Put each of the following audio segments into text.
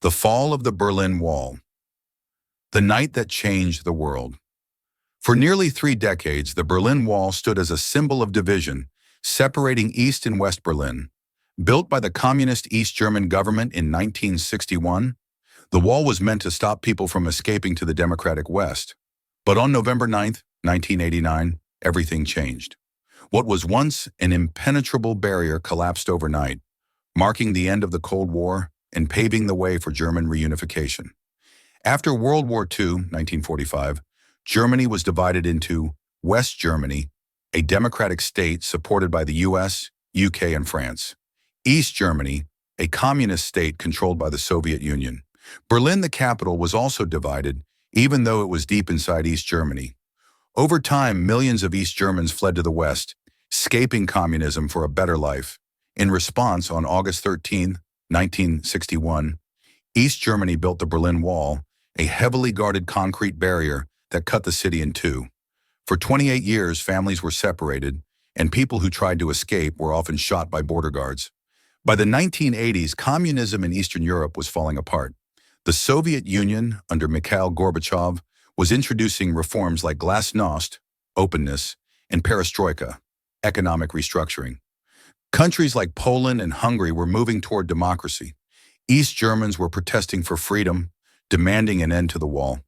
The fall of the Berlin Wall, the night that changed the world. For nearly 3 decades, the Berlin Wall stood as a symbol of division, separating East and West Berlin. Built by the communist East German government in 1961, the wall was meant to stop people from escaping to the democratic West. But on November 9, 1989, everything changed. What was once an impenetrable barrier collapsed overnight, marking the end of the Cold War and paving the way for German reunification. After World War II, 1945, Germany was divided into West Germany, a democratic state supported by the US, UK, and France. East Germany, a communist state controlled by the Soviet Union. Berlin, the capital, was also divided, even though it was deep inside East Germany. Over time, millions of East Germans fled to the West, escaping communism for a better life. In response, on August 13, 1961, East Germany built the Berlin Wall, a heavily guarded concrete barrier that cut the city in two. For 28 years, families were separated, and people who tried to escape were often shot by border guards. By the 1980s, communism in Eastern Europe was falling apart. The Soviet Union, under Mikhail Gorbachev, was introducing reforms like glasnost, openness, and perestroika, economic restructuring. Countries like Poland and Hungary were moving toward democracy. East Germans were protesting for freedom, demanding an end to the wall.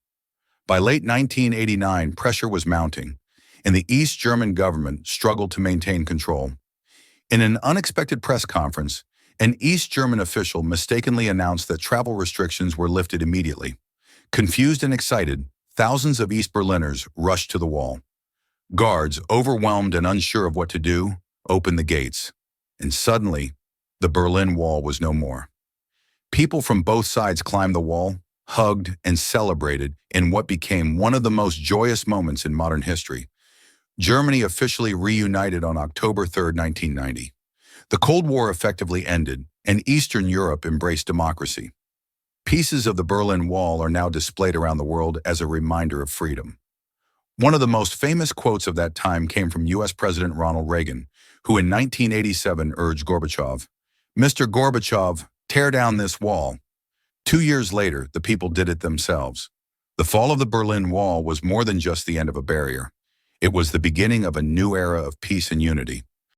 By late 1989, pressure was mounting, and the East German government struggled to maintain control. In an unexpected press conference, an East German official mistakenly announced that travel restrictions were lifted immediately. Confused and excited, thousands of East Berliners rushed to the wall. Guards, overwhelmed and unsure of what to do, opened the gates. And suddenly, the Berlin Wall was no more. People from both sides climbed the wall, hugged, and celebrated in what became one of the most joyous moments in modern history. Germany officially reunited on October 3, 1990. The Cold War effectively ended, and Eastern Europe embraced democracy. Pieces of the Berlin Wall are now displayed around the world as a reminder of freedom. One of the most famous quotes of that time came from US President Ronald Reagan, who in 1987 urged Gorbachev, "Mr. Gorbachev, tear down this wall." 2 years later, the people did it themselves. The fall of the Berlin Wall was more than just the end of a barrier. It was the beginning of a new era of peace and unity.